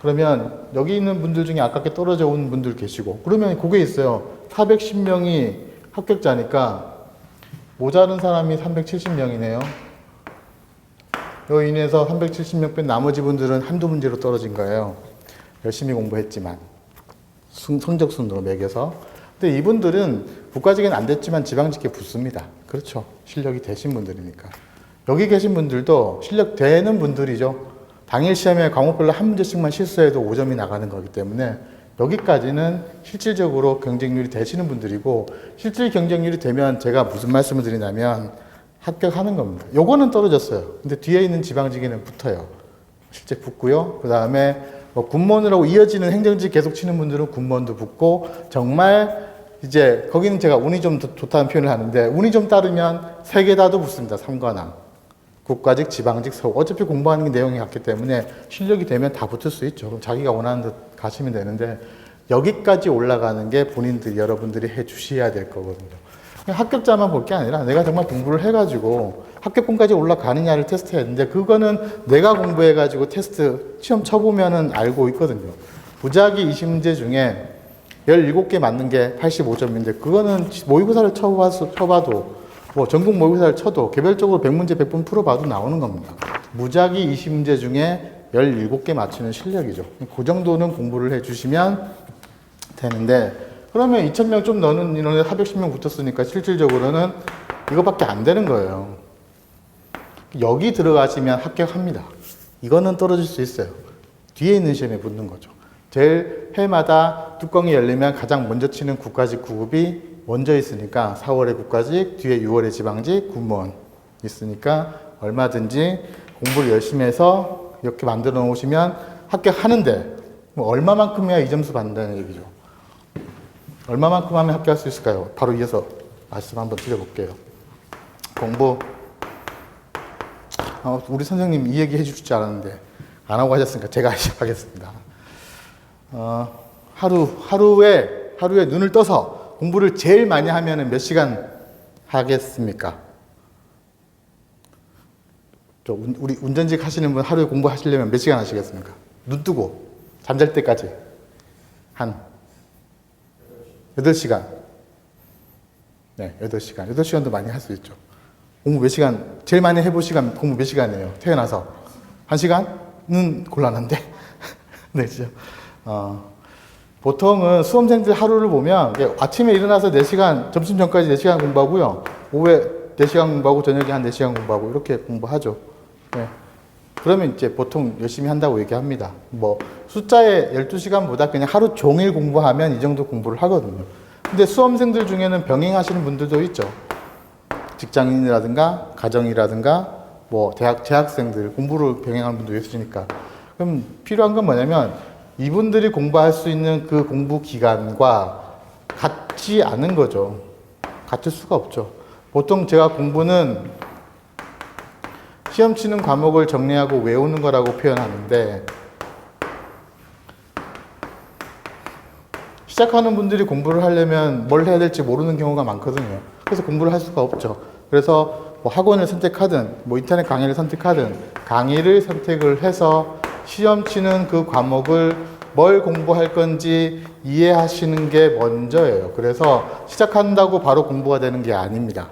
그러면 여기 있는 분들 중에 아깝게 떨어져 온 분들 계시고, 그러면 그게 있어요. 410명이 합격자니까 모자른 사람이 370명이네요. 여기 인해서 370명 뺀 나머지 분들은 한두 문제로 떨어진 거예요. 열심히 공부했지만 성적 순으로 매겨서. 근데 이분들은 국가직은 안 됐지만 지방직에 붙습니다. 그렇죠. 실력이 되신 분들이니까. 여기 계신 분들도 실력 되는 분들이죠. 당일 시험에 과목별로 한 문제씩만 실수해도 5점이 나가는 거기 때문에 여기까지는 실질적으로 경쟁률이 되시는 분들이고, 실질 경쟁률이 되면 제가 무슨 말씀을 드리냐면 합격하는 겁니다. 요거는 떨어졌어요. 근데 뒤에 있는 지방직에는 붙어요. 실제 붙고요. 그 다음에 뭐 군무원이라고 이어지는 행정직 계속 치는 분들은 군무원도 붙고, 정말 이제 거기는 제가 운이 좀 좋다는 표현을 하는데, 운이 좀 따르면 세 개 다도 붙습니다. 3관왕. 국가직, 지방직, 서울. 어차피 공부하는 게 내용이 같기 때문에 실력이 되면 다 붙을 수 있죠. 그럼 자기가 원하는 듯 가시면 되는데, 여기까지 올라가는 게 본인들이, 여러분들이 해 주셔야 될 거거든요. 합격자만 볼 게 아니라 내가 정말 공부를 해가지고 합격권까지 올라가느냐를 테스트해야 되는데, 그거는 내가 공부해가지고 테스트 시험 쳐보면은 알고 있거든요. 부작위 20문제 중에 17개 맞는 게 85점인데, 그거는 모의고사를 쳐봐도, 뭐 전국 모의고사를 쳐도 개별적으로 100문제 100번 풀어봐도 나오는 겁니다. 무작위 20문제 중에 17개 맞추는 실력이죠. 그 정도는 공부를 해주시면 되는데, 그러면 2,000명 좀 넘는 인원에 410명 붙었으니까 실질적으로는 이거밖에 안 되는 거예요. 여기 들어가시면 합격합니다. 이거는 떨어질 수 있어요. 뒤에 있는 시험에 붙는 거죠. 제일 해마다 뚜껑이 열리면 가장 먼저 치는 국가직 9급이 먼저 있으니까 4월에 국가직, 뒤에 6월에 지방직, 군무원 있으니까 얼마든지 공부를 열심히 해서 이렇게 만들어 놓으시면 합격하는데, 뭐 얼마만큼 해야 이 점수 받는다는 얘기죠. 얼마만큼 하면 합격할 수 있을까요? 바로 이어서 말씀 한번 드려볼게요. 공부, 우리 선생님 이 얘기 해주실 줄 알았는데 안 하고 하셨으니까 제가 하겠습니다. 하루에 눈을 떠서 공부를 제일 많이 하면 몇 시간 하겠습니까? 우리 운전직 하시는 분 하루에 공부하시려면 몇 시간 하시겠습니까? 눈 뜨고 잠잘 때까지 한 8시간. 네, 8시간. 8시간도 많이 할 수 있죠. 공부 몇 시간, 제일 많이 해볼 시간 공부 몇 시간이에요? 태어나서. 1시간은 곤란한데. 네, 그죠. 보통은 수험생들 하루를 보면 아침에 일어나서 4시간, 점심 전까지 4시간 공부하고요. 오후에 4시간 공부하고 저녁에 한 4시간 공부하고 이렇게 공부하죠. 네. 그러면 이제 보통 열심히 한다고 얘기합니다. 뭐 숫자의 12시간보다 그냥 하루 종일 공부하면 이 정도 공부를 하거든요. 근데 수험생들 중에는 병행하시는 분들도 있죠. 직장인이라든가 가정이라든가 뭐 재학생들 공부를 병행하는 분도 있으니까. 그럼 필요한 건 뭐냐면 이분들이 공부할 수 있는 그 공부 기간과 같지 않은 거죠. 같을 수가 없죠. 보통 제가 공부는 시험 치는 과목을 정리하고 외우는 거라고 표현하는데, 시작하는 분들이 공부를 하려면 뭘 해야 될지 모르는 경우가 많거든요. 그래서 공부를 할 수가 없죠. 그래서 뭐 학원을 선택하든 뭐 인터넷 강의를 선택하든 강의를 선택을 해서 시험 치는 그 과목을 뭘 공부할 건지 이해하시는 게 먼저예요. 그래서 시작한다고 바로 공부가 되는 게 아닙니다.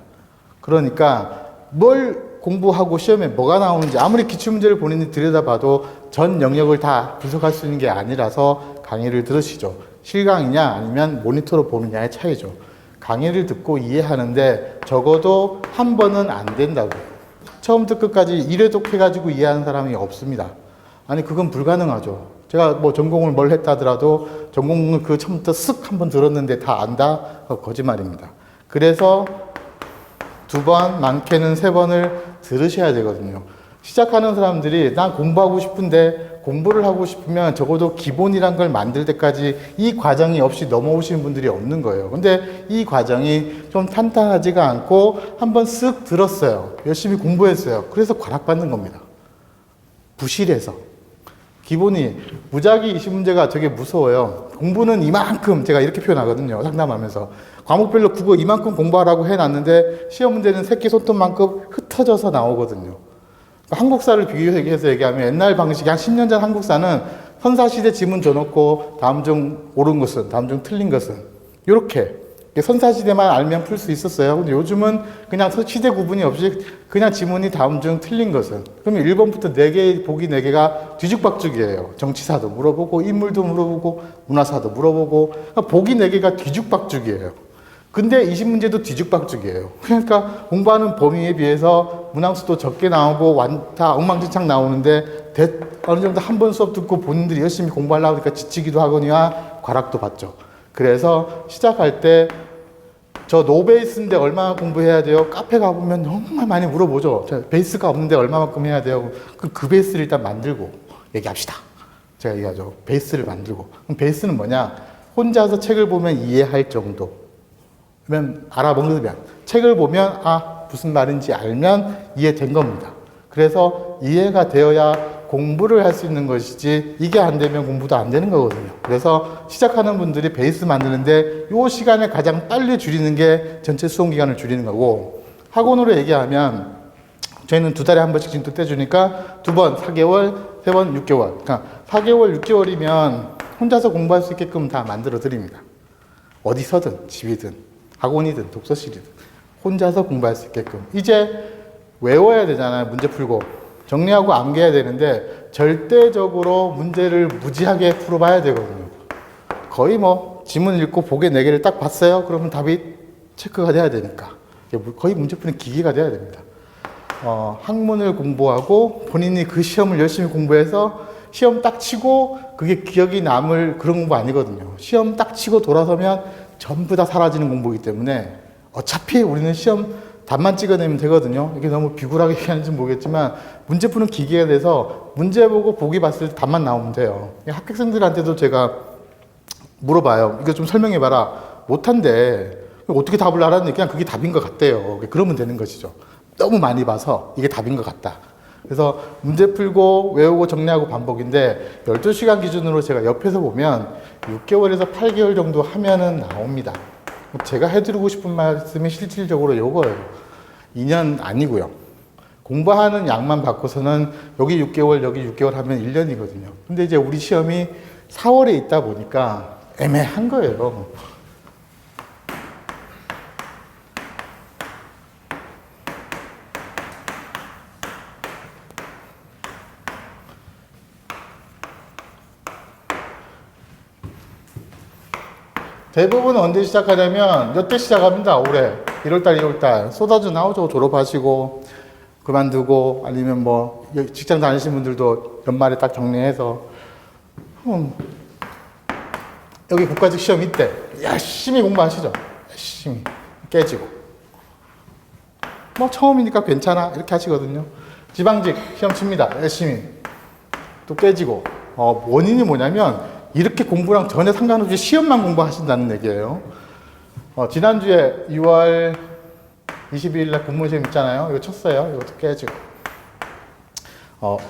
그러니까 뭘 공부하고 시험에 뭐가 나오는지 아무리 기출문제를 본인이 들여다봐도 전 영역을 다 분석할 수 있는 게 아니라서 강의를 들으시죠. 실강이냐 아니면 모니터로 보느냐의 차이죠. 강의를 듣고 이해하는데 적어도 한 번은 안 된다고. 처음부터 끝까지 1회독 해가지고 이해하는 사람이 없습니다. 아니, 그건 불가능하죠. 제가 뭐 전공을 뭘 했다 하더라도 전공을 그 처음부터 쓱 한번 들었는데 다 안다? 거짓말입니다. 그래서 2번, 많게는 3번을 들으셔야 되거든요. 시작하는 사람들이 난 공부하고 싶은데 공부를 하고 싶으면 적어도 기본이란 걸 만들 때까지 이 과정이 없이 넘어오시는 분들이 없는 거예요. 근데 이 과정이 좀 탄탄하지가 않고 한번 쓱 들었어요. 열심히 공부했어요. 그래서 과락받는 겁니다. 부실해서. 기본이 무작위 20문제가 되게 무서워요. 공부는 이만큼 제가 이렇게 표현하거든요. 상담하면서. 과목별로 국어 이만큼 공부하라고 해놨는데 시험 문제는 새끼 손톱만큼 흩어져서 나오거든요. 한국사를 비교해서 얘기하면 옛날 방식이 한 10년 전 한국사는 선사시대 지문 줘놓고 다음 중 옳은 것은, 다음 중 틀린 것은 이렇게 선사시대만 알면 풀 수 있었어요. 근데 요즘은 그냥 시대 구분이 없이 그냥 지문이 다음 중 틀린 것은. 그러면 1번부터 4개, 보기 4개가 뒤죽박죽이에요. 정치사도 물어보고 인물도 물어보고 문화사도 물어보고 그러니까 보기 4개가 뒤죽박죽이에요. 근데 20문제도 뒤죽박죽이에요. 그러니까 공부하는 범위에 비해서 문항수도 적게 나오고 다 엉망진창 나오는데 어느 정도 한 번 수업 듣고 본인들이 열심히 공부하려고 하니까 지치기도 하거나 과락도 받죠. 그래서 시작할 때 저 노베이스인데 얼마나 공부해야 돼요? 카페 가보면 정말 많이 물어보죠. 베이스가 없는데 얼마만큼 해야 돼요? 그 베이스를 일단 만들고 얘기합시다. 제가 얘기하죠. 베이스를 만들고. 그럼 베이스는 뭐냐? 혼자서 책을 보면 이해할 정도. 그러면 알아먹으면 책을 보면 무슨 말인지 알면 이해된 겁니다. 그래서 이해가 되어야 공부를 할 수 있는 것이지 이게 안 되면 공부도 안 되는 거거든요. 그래서 시작하는 분들이 베이스 만드는데 이 시간을 가장 빨리 줄이는 게 전체 수험 기간을 줄이는 거고 학원으로 얘기하면 저희는 2달에 한 번씩 진도 떼주니까 2번 4개월, 3번 6개월. 그러니까 4개월, 6개월이면 혼자서 공부할 수 있게끔 다 만들어 드립니다. 어디서든 집이든 학원이든 독서실이든 혼자서 공부할 수 있게끔. 이제 외워야 되잖아요. 문제 풀고. 정리하고 암기해야 되는데 절대적으로 문제를 무지하게 풀어봐야 되거든요. 거의 뭐 지문 읽고 보게 4개를 딱 봤어요. 그러면 답이 체크가 돼야 되니까. 거의 문제 푸는 기계가 돼야 됩니다. 학문을 공부하고 본인이 그 시험을 열심히 공부해서 시험 딱 치고 그게 기억이 남을 그런 공부 아니거든요. 시험 딱 치고 돌아서면 전부 다 사라지는 공부이기 때문에 어차피 우리는 시험 답만 찍어내면 되거든요. 이게 너무 비굴하게 얘기하는지 모르겠지만 문제 푸는 기계가 돼서 문제 보고 보기 봤을 때 답만 나오면 돼요. 합격생들한테도 제가 물어봐요. 이거 좀 설명해봐라. 못한대. 어떻게 답을 알았는데 그냥 그게 답인 것 같대요. 그러면 되는 것이죠. 너무 많이 봐서 이게 답인 것 같다. 그래서 문제 풀고 외우고 정리하고 반복인데 12시간 기준으로 제가 옆에서 보면 6개월에서 8개월 정도 하면은 나옵니다. 제가 해드리고 싶은 말씀이 실질적으로 이거예요. 2년 아니고요. 공부하는 양만 바꿔서는 여기 6개월, 여기 6개월 하면 1년이거든요. 근데 이제 우리 시험이 4월에 있다 보니까 애매한 거예요. 대부분 언제 시작하냐면 몇 대 시작합니다. 올해 1월달 2월달 쏟아져 나오죠. 졸업하시고 그만두고 아니면 뭐 직장 다니시는 분들도 연말에 딱 정리해서 여기 국가직 시험 이때 열심히 공부하시죠. 열심히 깨지고 뭐 처음이니까 괜찮아 이렇게 하시거든요. 지방직 시험 칩니다. 열심히 또 깨지고 원인이 뭐냐면 이렇게 공부랑 전혀 상관없이 시험만 공부하신다는 얘기예요. 지난주에 6월 22일 날 공무시험 있잖아요. 이거 쳤어요. 이것도 깨지고.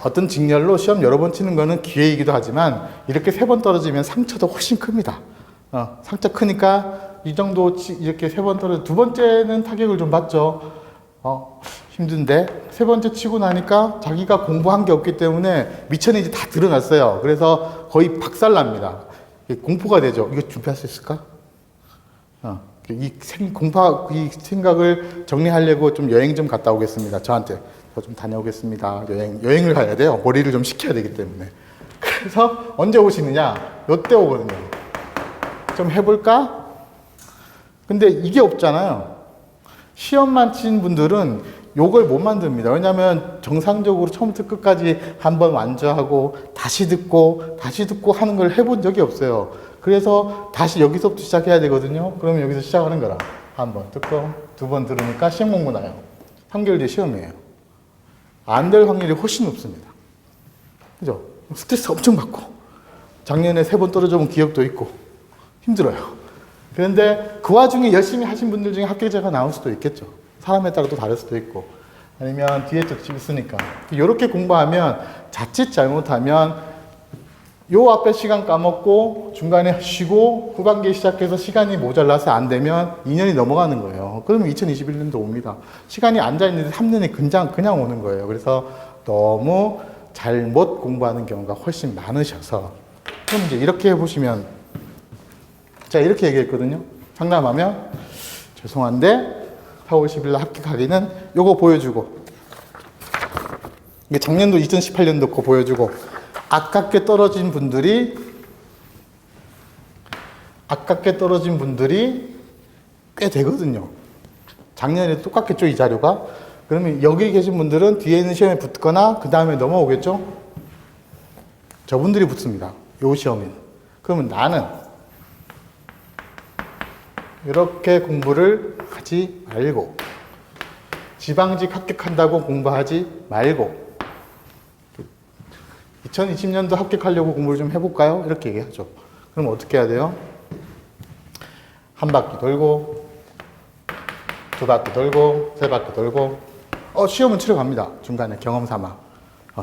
어떤 직렬로 시험 여러 번 치는 거는 기회이기도 하지만 이렇게 3번 떨어지면 상처도 훨씬 큽니다. 상처 크니까 이 정도 이렇게 3번 떨어져 2번째는 타격을 좀 받죠. 힘든데 3번째 치고 나니까 자기가 공부한 게 없기 때문에 미천이 이제 다 드러났어요. 그래서 거의 박살납니다. 공포가 되죠. 이거 준비할 수 있을까? 이 생각을 정리하려고 좀 여행 좀 갔다 오겠습니다. 저한테 저 좀 다녀오겠습니다. 여행을 가야 돼요. 머리를 좀 식혀야 되기 때문에. 그래서 언제 오시느냐? 이때 오거든요. 좀 해볼까? 근데 이게 없잖아요. 시험만 친 분들은 요걸 못 만듭니다. 왜냐하면 정상적으로 처음부터 끝까지 한번 완주하고 다시 듣고 하는 걸 해본 적이 없어요. 그래서 다시 여기서부터 시작해야 되거든요. 그러면 여기서 시작하는 거라. 한 번 듣고 두 번 들으니까 시험 공부 나요. 3개월 뒤에 시험이에요. 안 될 확률이 훨씬 높습니다. 그죠? 스트레스 엄청 받고 작년에 3번 떨어져본 기억도 있고 힘들어요. 그런데 그 와중에 열심히 하신 분들 중에 합격자가 나올 수도 있겠죠. 사람에 따라 또 다를 수도 있고 아니면 뒤에 또 있으니까 이렇게 공부하면 자칫 잘못하면 요 앞에 시간 까먹고 중간에 쉬고 후반기에 시작해서 시간이 모자라서 안 되면 2년이 넘어가는 거예요. 그러면 2021년도 옵니다. 시간이 앉아있는데 3년이 그냥 오는 거예요. 그래서 너무 잘못 공부하는 경우가 훨씬 많으셔서 그럼 이제 이렇게 해보시면 제가 이렇게 얘기했거든요. 상담하면 죄송한데 4월 10일 날 합격하기는 요거 보여주고 이게 작년도 2018년도 거 보여주고 아깝게 떨어진 분들이 꽤 되거든요. 작년에 똑같겠죠, 이 자료가. 그러면 여기 계신 분들은 뒤에 있는 시험에 붙거나 그 다음에 넘어오겠죠? 저분들이 붙습니다. 요 시험인. 그러면 나는 이렇게 공부를 하지 말고 지방직 합격한다고 공부하지 말고 2020년도 합격하려고 공부를 좀 해볼까요? 이렇게 얘기하죠. 그럼 어떻게 해야 돼요? 한 바퀴 돌고, 두 바퀴 돌고, 세 바퀴 돌고, 시험은 치러 갑니다. 중간에 경험 삼아.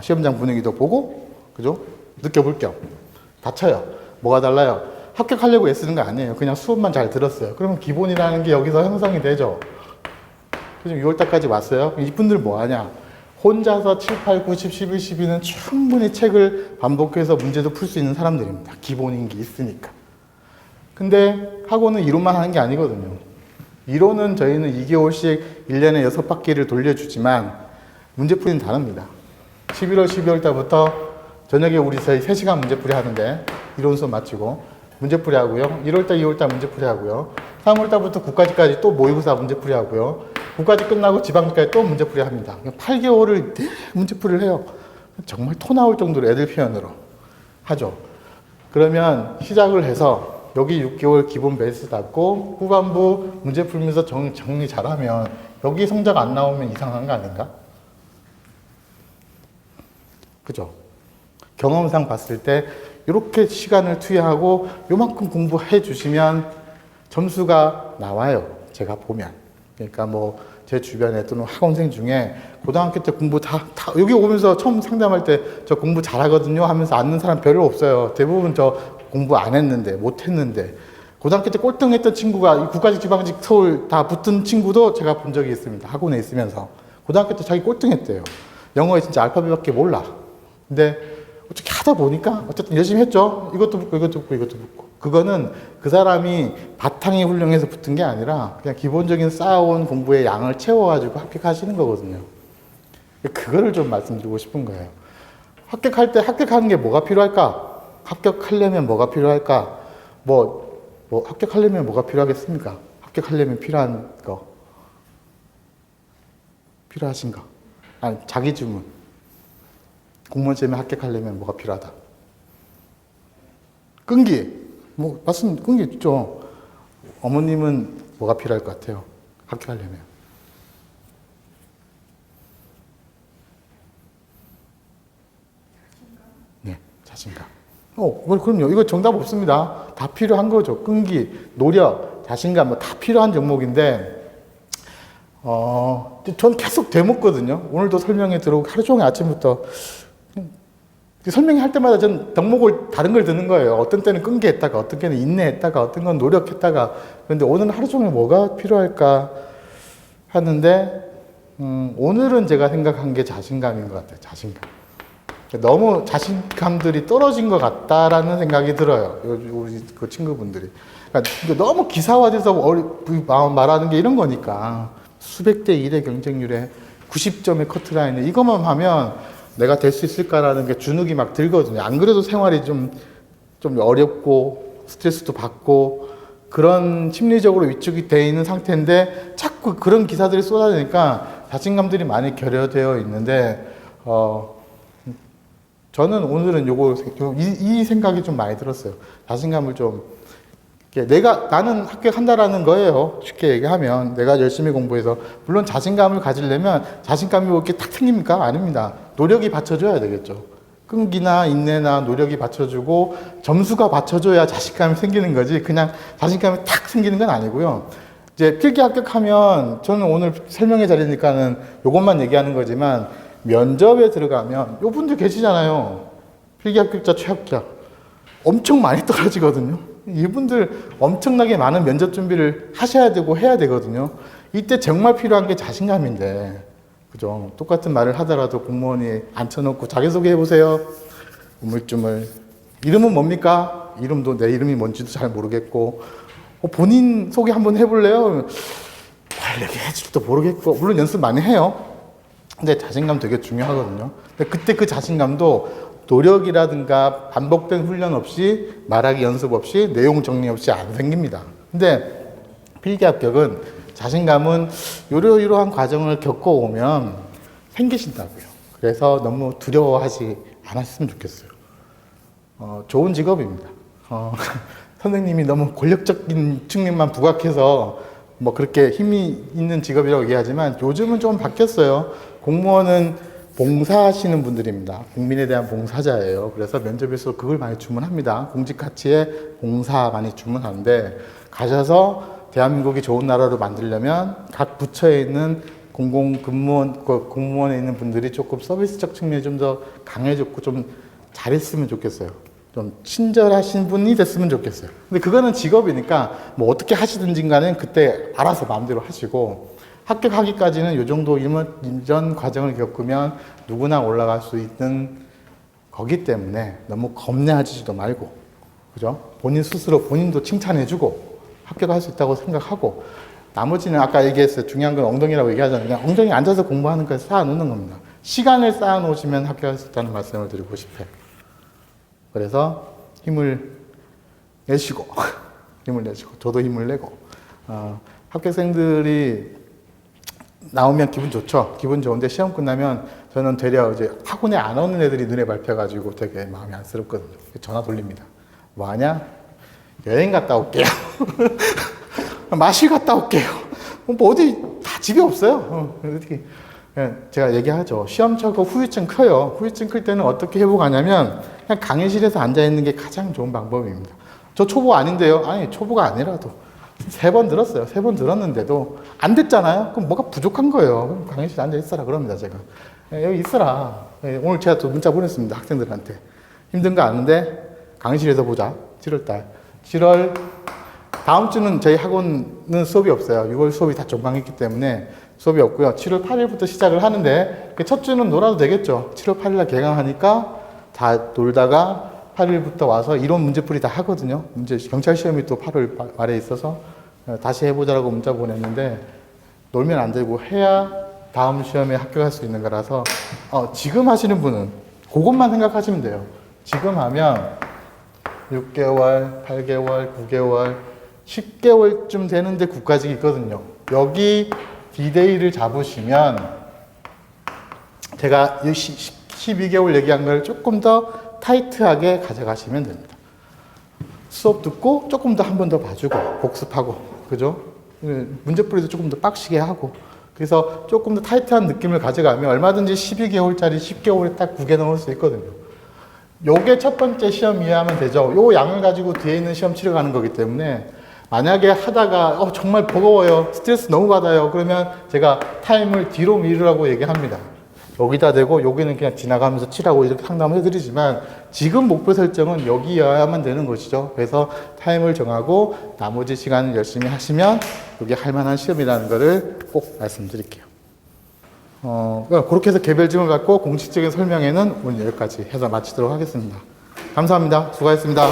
시험장 분위기도 보고, 그죠? 느껴볼 겸. 다쳐요. 뭐가 달라요? 합격하려고 애쓰는 거 아니에요. 그냥 수업만 잘 들었어요. 그러면 기본이라는 게 여기서 형성이 되죠. 그죠? 6월달까지 왔어요. 이분들 뭐 하냐? 혼자서 7, 8, 9, 10, 11, 12는 충분히 책을 반복해서 문제도 풀 수 있는 사람들입니다. 기본인 게 있으니까. 근데 학원은 이론만 하는 게 아니거든요. 이론은 저희는 2개월씩 1년에 6바퀴를 돌려주지만 문제풀이는 다릅니다. 11월, 12월 달부터 저녁에 우리 저희 3시간 문제풀이 하는데 이론 수업 마치고 문제풀이 하고요. 1월 달, 2월 달 문제풀이 하고요. 3월 달부터 국가직까지 또 모의고사 문제풀이 하고요. 국가직 끝나고 지방직까지 또 문제풀이 합니다. 8개월을 문제풀이를 해요. 정말 토 나올 정도로 애들 표현으로 하죠. 그러면 시작을 해서 여기 6개월 기본 베이스 닦고 후반부 문제 풀면서 정리 잘하면 여기 성적 안 나오면 이상한 거 아닌가? 그죠? 경험상 봤을 때 이렇게 시간을 투여하고 요만큼 공부해 주시면 점수가 나와요. 제가 보면. 그러니까 뭐 제 주변에 또는 학원생 중에 고등학교 때 공부 다 여기 오면서 처음 상담할 때 저 공부 잘하거든요 하면서 앉는 사람 별로 없어요. 대부분 저 공부 안 했는데 못 했는데 고등학교 때 꼴등했던 친구가 국가직 지방직 서울 다 붙은 친구도 제가 본 적이 있습니다. 학원에 있으면서 고등학교 때 자기 꼴등했대요. 영어에 진짜 알파벳밖에 몰라. 근데 어떻게 하다 보니까 어쨌든 열심히 했죠. 이것도 붙고 이것도 붙고 이것도 붙고. 그거는 그 사람이 바탕이 훌륭해서 붙은 게 아니라 그냥 기본적인 쌓아온 공부의 양을 채워가지고 합격하시는 거거든요. 그거를 좀 말씀드리고 싶은 거예요. 합격할 때 합격하는 게 뭐가 필요할까? 합격하려면 뭐가 필요할까? 합격하려면 뭐가 필요하겠습니까? 합격하려면 필요한 거. 필요하신 거. 아니, 자기 주문. 공무원 시험에 합격하려면 뭐가 필요하다? 끈기. 맞습니다. 끈기 있죠. 어머님은 뭐가 필요할 것 같아요? 합격하려면. 네, 자신감. 그럼요. 이거 정답 없습니다. 다 필요한 거죠. 끈기, 노력, 자신감, 다 필요한 종목인데, 전 계속 되묻거든요. 오늘도 설명회 들어오고 하루 종일 아침부터 설명할 때마다 전 덕목을 다른 걸 듣는 거예요. 어떤 때는 끈기했다가, 어떤 때는 인내했다가, 어떤 건 노력했다가. 그런데 오늘은 하루 종일 뭐가 필요할까 하는데, 오늘은 제가 생각한 게 자신감인 것 같아요. 자신감. 너무 자신감들이 떨어진 것 같다라는 생각이 들어요. 우리 그 친구분들이. 그러니까 너무 기사화돼서 말하는 게 이런 거니까. 수백 대 1의 경쟁률에 90점의 커트라인을 이것만 하면 내가 될 수 있을까라는 게 주눅이 막 들거든요. 안 그래도 생활이 좀 어렵고 스트레스도 받고 그런 심리적으로 위축이 돼 있는 상태인데 자꾸 그런 기사들이 쏟아지니까 자신감들이 많이 결여되어 있는데 저는 오늘은 이 생각이 좀 많이 들었어요. 자신감을 좀 나는 합격한다라는 거예요. 쉽게 얘기하면 내가 열심히 공부해서 물론 자신감을 가지려면 자신감이 이렇게 탁 생깁니까? 아닙니다. 노력이 받쳐줘야 되겠죠. 끈기나 인내나 노력이 받쳐주고 점수가 받쳐줘야 자신감이 생기는 거지 그냥 자신감이 탁 생기는 건 아니고요. 이제 필기 합격하면 저는 오늘 설명회 자리니까는 이것만 얘기하는 거지만 면접에 들어가면 요 분들 계시잖아요. 필기 합격자, 최합격 엄청 많이 떨어지거든요. 이분들 엄청나게 많은 면접 준비를 하셔야 되고 해야 되거든요. 이때 정말 필요한 게 자신감인데 그죠? 똑같은 말을 하더라도 공무원이 앉혀놓고 자기소개 해보세요. 우물쭈물. 이름은 뭡니까? 이름도 내 이름이 뭔지도 잘 모르겠고 본인 소개 한번 해볼래요? 잘 얘기해줄지도 모르겠고 물론 연습 많이 해요. 근데 자신감 되게 중요하거든요. 근데 그때 그 자신감도 노력이라든가 반복된 훈련 없이 말하기 연습 없이 내용 정리 없이 안 생깁니다. 근데 필기 합격은 자신감은 이러이러한 과정을 겪어오면 생기신다고요. 그래서 너무 두려워하지 않았으면 좋겠어요. 좋은 직업입니다. 선생님이 너무 권력적인 측면만 부각해서 뭐 그렇게 힘이 있는 직업이라고 얘기하지만 요즘은 좀 바뀌었어요. 공무원은 봉사하시는 분들입니다. 국민에 대한 봉사자예요. 그래서 면접에서 그걸 많이 주문합니다. 공직 가치에 봉사 많이 주문하는데 가셔서 대한민국이 좋은 나라로 만들려면 각 부처에 있는 공무원에 있는 분들이 조금 서비스적 측면이 좀 더 강해졌고 좀 잘했으면 좋겠어요. 좀 친절하신 분이 됐으면 좋겠어요. 근데 그거는 직업이니까 뭐 어떻게 하시든지 간에 그때 알아서 마음대로 하시고 합격하기까지는 이 정도 이전 과정을 겪으면 누구나 올라갈 수 있는 거기 때문에 너무 겁내하지도 말고 그죠? 본인 스스로 본인도 칭찬해주고 합격할 수 있다고 생각하고 나머지는 아까 얘기했어요. 중요한 건 엉덩이라고 얘기하잖아요. 그냥 엉덩이 앉아서 공부하는 걸 쌓아놓는 겁니다. 시간을 쌓아놓으시면 합격할 수 있다는 말씀을 드리고 싶어요. 그래서 힘을 내시고 힘을 내시고 저도 힘을 내고 합격생들이 나오면 기분 좋죠. 기분 좋은데 시험 끝나면 저는 되려 이제 학원에 안 오는 애들이 눈에 밟혀가지고 되게 마음이 안쓰럽거든요. 전화 돌립니다. 뭐 하냐? 여행 갔다 올게요. 마실 갔다 올게요. 뭐 어디 다 집이 없어요. 어떻게 제가 얘기하죠. 시험 쳐고 후유증 커요. 후유증 클 때는 어떻게 회복하냐면 그냥 강의실에서 앉아 있는 게 가장 좋은 방법입니다. 저 초보 아닌데요. 아니 초보가 아니라도 3번 들었어요. 3번 들었는데도 안 됐잖아요. 그럼 뭐가 부족한 거예요. 그럼 강의실에 앉아 있어라 그럽니다. 제가 여기 있어라. 오늘 제가 또 문자 보냈습니다. 학생들한테 힘든 거 아는데 강의실에서 보자. 7월달 7월 다음 주는 저희 학원은 수업이 없어요. 6월 수업이 다 종강했기 때문에 수업이 없고요. 7월 8일부터 시작을 하는데 첫 주는 놀아도 되겠죠. 7월 8일날 개강하니까 다 놀다가 8일부터 와서 이론 문제풀이 다 하거든요. 경찰 시험이 또 8월 말에 있어서 다시 해보자라고 문자 보냈는데 놀면 안 되고 해야 다음 시험에 합격할 수 있는 거라서 지금 하시는 분은 그것만 생각하시면 돼요. 지금 하면 6개월, 8개월, 9개월, 10개월쯤 되는데 국가직이 있거든요. 여기 D-Day를 잡으시면 제가 12개월 얘기한 걸 조금 더 타이트하게 가져가시면 됩니다. 수업 듣고 조금 더 한 번 더 봐주고 복습하고 그죠? 문제풀이도 조금 더 빡시게 하고 그래서 조금 더 타이트한 느낌을 가져가면 얼마든지 12개월짜리 10개월에 딱 9개 넣을 수 있거든요. 요게 첫 번째 시험 이해하면 되죠. 요 양을 가지고 뒤에 있는 시험 치러 가는 거기 때문에 만약에 하다가 정말 버거워요. 스트레스 너무 받아요. 그러면 제가 타임을 뒤로 미루라고 얘기합니다. 여기다 대고 여기는 그냥 지나가면서 치라고 이렇게 상담을 해드리지만 지금 목표 설정은 여기여야만 되는 것이죠. 그래서 타임을 정하고 나머지 시간을 열심히 하시면 여기 할 만한 시험이라는 것을 꼭 말씀드릴게요. 그렇게 해서 개별증을 갖고 공식적인 설명회는 오늘 여기까지 해서 마치도록 하겠습니다. 감사합니다. 수고하셨습니다.